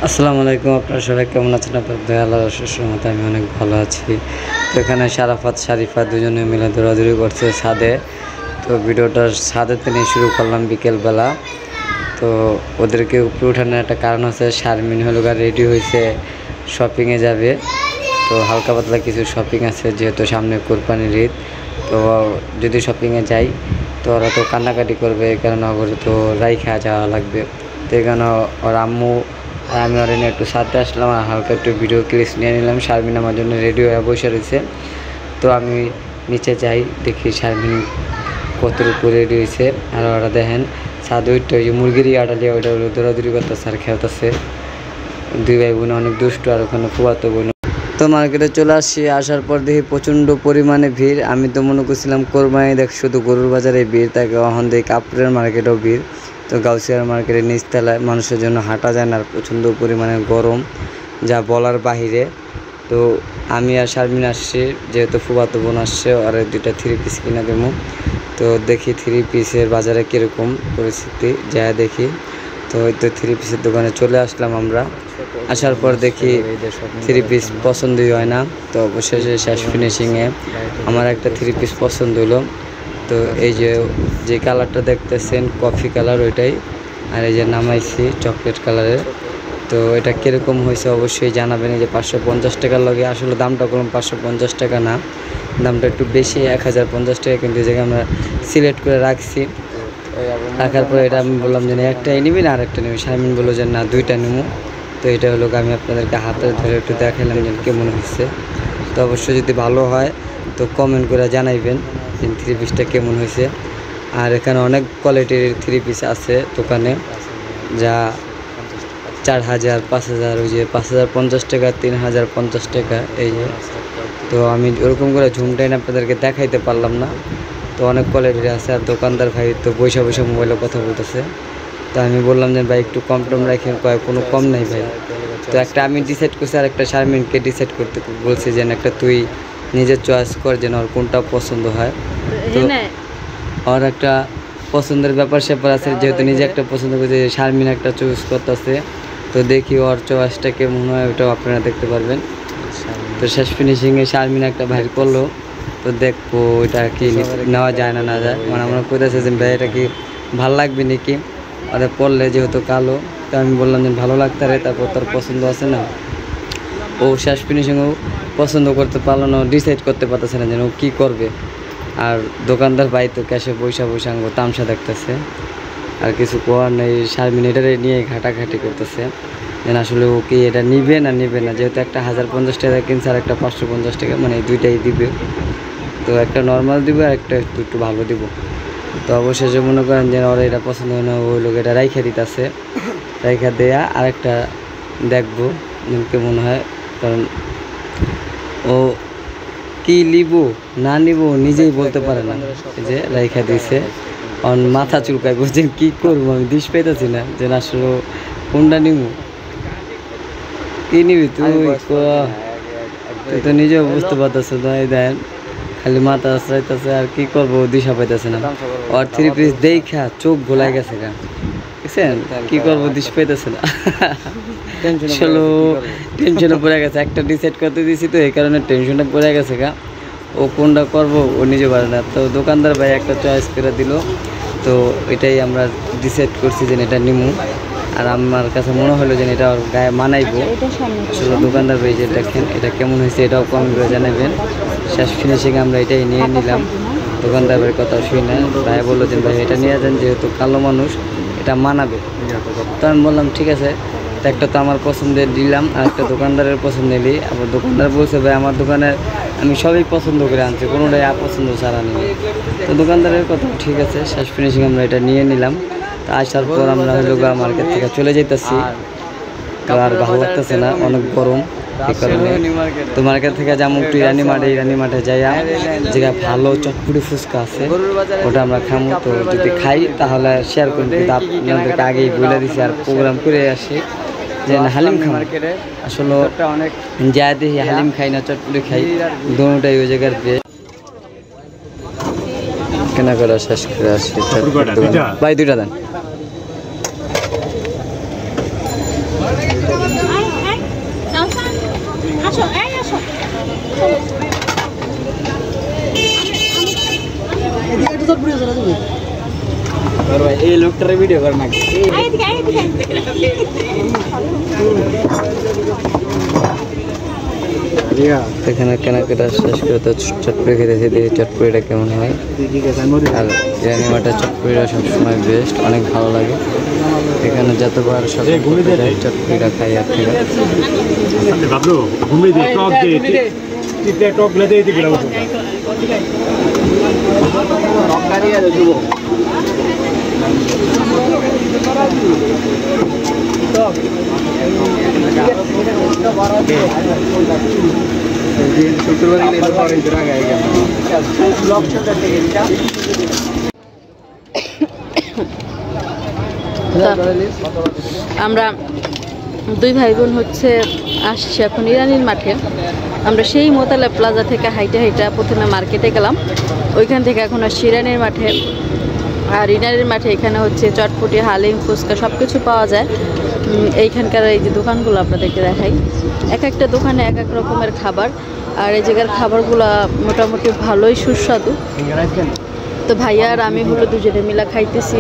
আসসালামু আলাইকুম, আপনারা সবাই কেমন আছেন? আপনাদের আল্লাহর অশেষ রহমতে আমি অনেক ভালো আছি। তো এখানে শারাফাত শারিফা দুজনে মিলে দৌড়াদৌড়ি করছে ছাদে। তো ভিডিওটা ছাদেতে নিয়ে শুরু করলাম বিকেলবেলা। তো ওদেরকে উপরে ওঠানোর একটা কারণ হচ্ছে শারমিন হলো রেডি হয়েছে, শপিংয়ে যাবে। তো হালকা পাতলা কিছু শপিং আছে, যেহেতু সামনে কোরবানির ঈদ। তো যদি শপিংয়ে যাই তো ওরা তো কান্নাকাটি করবে, এই কারণে ওগুলো তো রাইখা যাওয়া লাগবে। তো এই কারণে ওর আম্মু আর আমি ওরা নিয়ে একটু সাথে আসলাম আর হালকা একটু ভিডিও ক্লিপস নিয়ে নিলাম। শারমিন আমার জন্য রেডি হয়ে বসে রয়েছে। তো আমি নিচে যাই, দেখি শারমিন কতর উপর রেডি হয়েছে। আর ওরা দেখেন ছাদ ওইটা ওই যে মুরগির ইয়াটা লিয়ে ওইটা দৌড়াদৌড়ি করতেছে আর খেলতেছে। দুই ভাই বোন অনেক দুষ্ট, আর ওখানে ফুয়াতো বোন। তো মার্কেটে চলে আসছি, আসার পর দেখি প্রচণ্ড পরিমাণে ভিড়। আমি তো মনে করছিলাম কোরবানি দেখ শুধু গরুর বাজারে ভিড়, তাকে অহন দেখি কাপড়ের মার্কেটেও ভিড়। তো গাউসিয়ার মার্কেটের নিচতলায় মানুষের জন্য হাঁটা যায় না, আর প্রচণ্ড পরিমাণে গরম যা বলার বাহিরে। তো আমি আর শারমিন আসছি, যেহেতু ফুফাতো বোন আসছে, আর দুইটা 3 পিস কিনা দেবো। তো দেখি 3 পিসের বাজারে কীরকম পরিস্থিতি, যা দেখি। তো ওই তো 3 পিসের দোকানে চলে আসলাম আমরা। আসার পর দেখি 3 পিস পছন্দই হয় না। তো অবশেষে শেষ ফিনিশিংয়ে আমার একটা 3 পিস পছন্দ হলো। তো এই যে কালারটা দেখতেছেন কফি কালার, ওইটাই। আর এই যে নামাইছি চকলেট কালারের। তো এটা কীরকম হয়েছে অবশ্যই জানাবেন। এই যে 550 টাকার লগে, আসলে দামটা করলাম 550 টাকা না, দামটা একটু বেশি, 1050 টাকা। কিন্তু এই জায়গায় আমরা সিলেক্ট করে রাখছি। রাখার পরে এটা আমি বললাম যে একটাই নিবি না আরেকটা নিবি, শারমিন বললো যে না 2টা নিবো। তো এটা হলো আমি আপনাদেরকে হাতে ধরে একটু দেখালাম যে কেমন হয়েছে। তো অবশ্যই যদি ভালো হয় তো কমেন্ট করে জানাইবেন যে 3 পিসটা কেমন হয়েছে। আর এখানে অনেক কোয়ালিটির 3 পিস আছে দোকানে, যা 4000, 5000, ওই যে 5050 টাকা, 3050 টাকা, এই যে। তো আমি ওরকম করে ঝুমটাই আপনাদেরকে দেখাইতে পারলাম না। তো অনেক কোয়ালিটির আছে। আর দোকানদার ভাই তো বৈশা বৈশা মোবাইলে কথা বলতেছে। তো আমি বললাম যে ভাই একটু কম টম রাখেন, কয় কোনো কম নাই ভাই। তো একটা আমি ডিসাইড করছি, আর একটা শারমিনকে ডিসাইড করতে বলছি যে একটা তুই নিজের চয়েস কর, যেন ওর কোনটা পছন্দ হয়। তো ওর একটা পছন্দের ব্যাপার স্যাপার আছে, যেহেতু নিজে একটা পছন্দ করছে, শারমিন একটা চয়েস করতেছে। তো দেখি ওর চয়েসটা কেমন হয়, ওটাও আপনারা দেখতে পারবেন। তো শেষ ফিনিশিংয়ে শারমিন একটা বাইর করলো। তো দেখবো ওইটা কি নেওয়া যায় না না যায়, মানে আমরা কইতেছে যে ভাই এটা কি ভাল লাগবে নাকি ওদের পরলে, যেহেতু কালো। তো আমি বললাম যে ভালো লাগতারে, তারপর তোর পছন্দ আছে না। ও শেষ ফিনিশিংও পছন্দ করতে পারলো না, ডিসাইড করতে পারতেছে না যেন ও কী করবে। আর দোকানদার ভাই তো ক্যাশে পয়সা আঙ্গো তামসা দেখতেছে, আর কিছু কোয়ার নেই। শারমিন এটারে নিয়ে ঘাটাঘাটি করতেছে যেন আসলে ও কি এটা নিবে না, যেহেতু একটা 1050 টাকা কিনছে আর একটা 550 টাকা, মানে দুইটাই দিবে। তো একটা নর্মাল দিব আর একটা একটু ভালো দিব। তো অবশেষে মনে করেন যে ওরা এটা পছন্দ হয় না, ওই লোক এটা রাইখা দিতেছে। রাইখা দেয়া আরেকটা দেখবো কেমন হয়, কারণ ও কি নিব না নিব নিজেই বলতে পারে না। এই যে রাইখা দিয়েছে, অন মাথা চুলকায়, বুঝছেন কী করবো আমি দিশ পাইতেছি না যে আসলে কোনটা নিব। কি নিবি তুই? তুই তো নিজেও বুঝতে পারতেছ না, দেন খালি মাথা আশ্রাইতেছে, আর কি করবো দিশা পাইতেছে না। আর 3 পিস দেখা চোখ গোলাই গেছে গা, বুঝছেন কি করবো দিশ পাইতেছে না। টেনশনে পড়ে গেছে, একটা ডিসাইড করতে দিয়েছি তো এই কারণে টেনশনটা পড়ে গেছে গা। ও কোনটা করবো ও নিজে পারে না। তো দোকানদার ভাই একটা চয়েস করে দিল। তো এটাই আমরা ডিসাইড করছি যে এটা নিমু। আর আমার কাছে মনে হলো যে এটা ওর গায়ে মানাইবো। আসলে দোকানদার ভাই যে দেখেন এটা কেমন হয়েছে এটাও কমেন্ট করে জানাবেন। শেষ ফিনিশিংয়ে আমরা এটাই নিয়ে নিলাম। দোকানদার ভাইয়ের কথা শুই না, ভাই বললো যে ভাই এটা নিয়ে যান, যেহেতু কালো মানুষ এটা মানাবে। তো আমি বললাম ঠিক আছে। তো একটা তো আমার পছন্দের দিলাম, আর একটা দোকানদারের পছন্দ নিলি। আবার দোকানদার বলছে ভাই আমার দোকানে আমি সবই পছন্দ করে আনছি, কোনোটাই অপছন্দ ছাড়া নিই। তো দোকানদারের কথা ঠিক আছে। শেষ ফিনিশিং আমরা এটা নিয়ে নিলাম। তো আসার পর আমরা হলো মার্কেট থেকে চলে যেতেছি। আর ভালো লাগতেছে না, অনেক গরম, এই কারণে। তো মার্কেট থেকে যেমন একটু ইরানি মাঠে যাইয়া যেখানে ভালো চটপুটি ফুচকা আছে ওটা আমরা খামো। তো যদি খাই তাহলে শেয়ার করুন, কিন্তু আপনাদেরকে আগেই বলে দিছি আর প্রোগ্রাম করে আসি যে হালিম খাম। আসলে যা দেখি হালিম খাই না চটপুটি খাই, দুটোটাই ওই জায়গার দিয়ে কেনা করা শেষ করে আসি। ভাই 2টা দেন। এই লোকটার ভিডিও কর না এখানে কেনাকাটা শেষ করে তো চটপড়ি খেতেছি, দেখি চটপড়িটা কেমন হয়। আর ইরানি মাঠের চটপড়িটা সবসময় বেস্ট, অনেক ভালো লাগে। এখানে যতবার সব চটপড়িটা খাই। আর ঠিক আমরা দুই ভাই বোন হচ্ছে আসছি এখন ইরানির মাঠে। আমরা সেই মোতালা প্লাজা থেকে হাইটে প্রথমে মার্কেটে গেলাম, ওইখান থেকে এখন আসছি ইরানির মাঠে। আর ইরানির মাঠে এখানে হচ্ছে চটপটি, হালিম, ফুচকা সব কিছু পাওয়া যায়। এইখানকার এই যে দোকানগুলো আপনাদেরকে দেখাই, এক একটা দোকানে এক এক রকমের খাবার। আর এই জায়গার খাবারগুলো মোটামুটি ভালোই সুস্বাদু। তো ভাইয়া আর আমি হলো দুজনে মিলা খাইতেছি।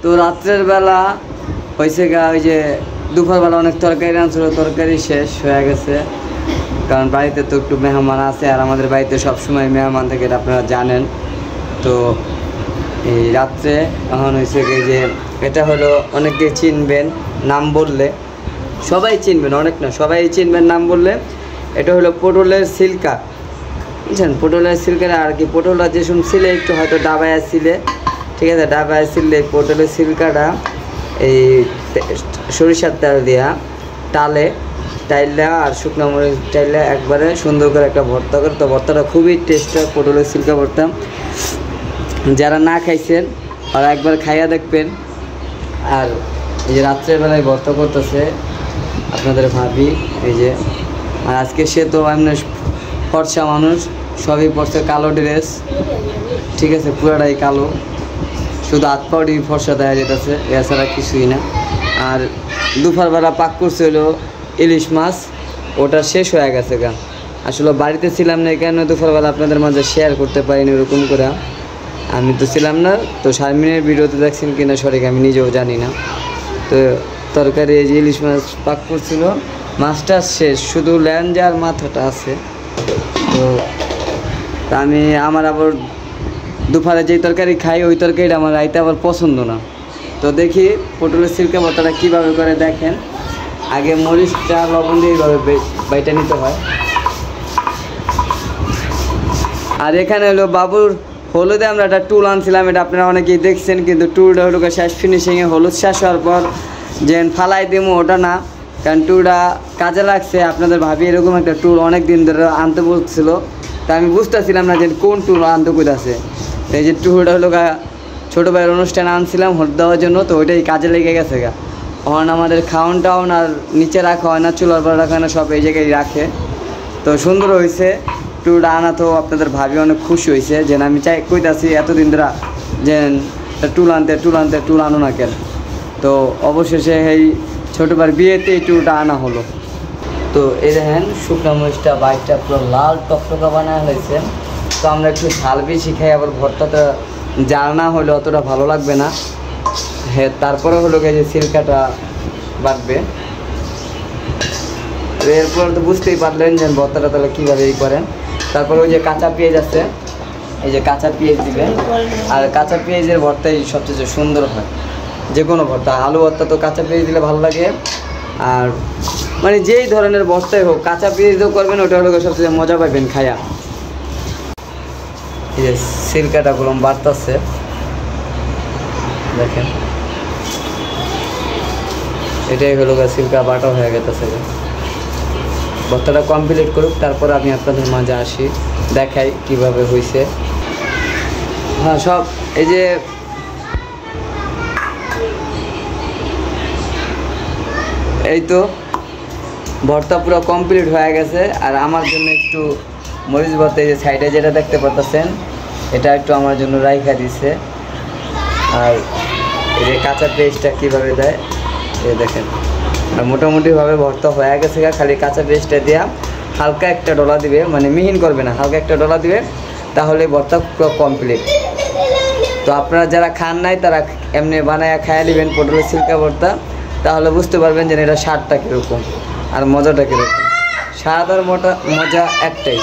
তো রাত্রের বেলা হয়েছে গা, ওই যে দুপুরবেলা অনেক তরকারি আনছিল, তরকারি শেষ হয়ে গেছে। কারণ বাড়িতে তো একটু মেহমান আছে, আর আমাদের বাড়িতে সবসময় মেহমান থাকে, এটা আপনারা জানেন। তো এই রাত্রে এখন হয়েছে কি যে এটা হলো, অনেকে চিনবেন নাম বললে, সবাই চিনবেন, অনেক না সবাই চিনবেন নাম বললে। এটা হলো পটলের সিল্কা, বুঝছেন? পটলের সিল্কা আর কি, পটলটা যে শুনছিলে একটু হয়তো ডাবায় আসছিলে, ঠিক আছে? ডাবায় আসছিলে পটলের সিল্কাটা এই সরিষার তেল দেওয়া টাইলা আর শুকনো মরিচ টাইলা একবারে সুন্দর করে একটা ভর্তা করে। তো ভর্তাটা খুবই টেস্ট হয়, পটলের সিল্কা ভর্তা। যারা না খাইছেন ওরা একবার খাইয়া দেখবেন। আর এই যে রাত্রেবেলায় ভর্তা করতেছে আপনাদের ভাবি, এই যে। আর আজকে সে তো এমনি ফর্সা মানুষ, সবই পরছে কালো ড্রেস, ঠিক আছে? পুরাটাই কালো, শুধু হাত পাউডি ফর্সা দেখা যেতেছে, এছাড়া কিছুই না। আর দুপুরবেলা পাক করছে হলো ইলিশ মাছ, ওটা শেষ হয়ে গেছে গা। আসলে বাড়িতে ছিলাম না, কেন দুপুরবেলা আপনাদের মাঝে শেয়ার করতে পারিনি ওরকম করে। আমি তো ছিলাম না, তো শারমিনের ভিডিওতে দেখছেন কিনা সঠিক আমি নিজেও জানি না। তো তরকারি এই যে ইলিশ মাছ পাক করছিল, মাছটা শেষ, শুধু ল্যাঞ্জ আর মাথাটা আছে। তো আমি আমার আবার দুপুরে যেই তরকারি খাই ওই তরকারিটা আমার রাইতে আবার পছন্দ না। তো দেখি পটলের সিল্কা ভর্তাটা কীভাবে করে দেখেন। আগে মরিচটা লবণ দিয়ে এইভাবে বাইটা নিতে হয়। আর এখানে হলো বাবুর হলুদে আমরা একটা টুল আনছিলাম, এটা আপনারা অনেকেই দেখছেন, কিন্তু টুলটা হলো শেষ ফিনিশিংয়ে, হলুদ শেষ হওয়ার পর যে ফালাই দিমো ওটা না, কারণ টুলটা কাজে লাগছে। আপনাদের ভাবি এরকম একটা টুল অনেক দিন ধরে আনতে বলছিল, তা আমি বুঝতেছিলাম না যে কোন টুল আনতে কোথাছে। এই যে টুলটা হলো ছোটো ভাইয়ের অনুষ্ঠানে আনছিলাম হলুদ দেওয়ার জন্য, তো ওইটাই কাজে লেগে গেছে গা। এখন আমাদের খাওয়ান টাউন আর নিচে রাখা হয় না, চুলার পর রাখা হয় না, সব এই জায়গায় রাখে। তো সুন্দর হয়েছে টুলটা আনা, তো আপনাদের ভাবি অনেক খুশি হয়েছে যে আমি চাই কইতাছি এতদিন ধরে যে টুল আনো না কেন। তো অবশেষে এই ছোটোবার বিয়েতে এই টুলটা আনা হলো। তো এই দেখেন শুকনো মরিচটা বাইকটা পুরো লাল টকটকা বানানো হয়েছে। তো আমরা একটু ঝাল বেশি খাই, আবার ভর্তাটা জাল না হলে অতটা ভালো লাগবে না। হ্যাঁ, তারপরে হলো যে সিল্কাটা বাটবে। এরপর তো বুঝতেই পারলেন যে ভর্তাটা তাহলে কীভাবে এই করেন। তারপরে ওই যে কাঁচা পেঁয়াজ আছে, এই যে কাঁচা পেঁয়াজ দিবেন। আর কাঁচা পেঁয়াজের ভর্তাই সবচেয়ে সুন্দর হয়, যে কোনো ভর্তা। আলু ভর্তা তো কাঁচা পেঁয়াজ দিলে ভালো লাগে, আর মানে যেই ধরনের ভর্তাই হোক কাঁচা পেঁয়াজ দিয়েও করবেন, ওটা হলো সবচেয়ে মজা পাবেন খায়া। এই যে সিল্কাটা গুলো বাড়তেছে দেখেন, এটাই হলো সিল্কা বাটা হয়ে গেছে। ভর্তাটা কমপ্লিট করুক, তারপর আমি আপনাদের মাঝে আসি, দেখাই কিভাবে হয়েছে। হ্যাঁ, সব এই যে এই তো ভর্তা পুরো কমপ্লিট হয়ে গেছে। আর আমার জন্য একটু মরিচ ভর্তা, এই যে সাইডে যেটা দেখতে পাচ্ছেন, এটা একটু আমার জন্য রাইখা দিছে। আর এই যে কাঁচা পেস্টটা কীভাবে দেয় এই দেখেন। আর মোটামুটিভাবে ভর্তা হয়ে গেছে, খালি কাঁচা পেস্টটা দেওয়া হালকা একটা ডলা দিবে, মানে মিহিন করবে না, হালকা একটা ডলা দিবে, তাহলে ভর্তা পুরো কমপ্লিট। তো আপনারা যারা খান নাই তারা এমনি বানায় খাইয়া নেবেন পটলের সিল্কা ভর্তা, তাহলে বুঝতে পারবেন যে এটা স্বাদটা কীরকম আর মজাটা কীরকম। স্বাদ আর মজা একটাই।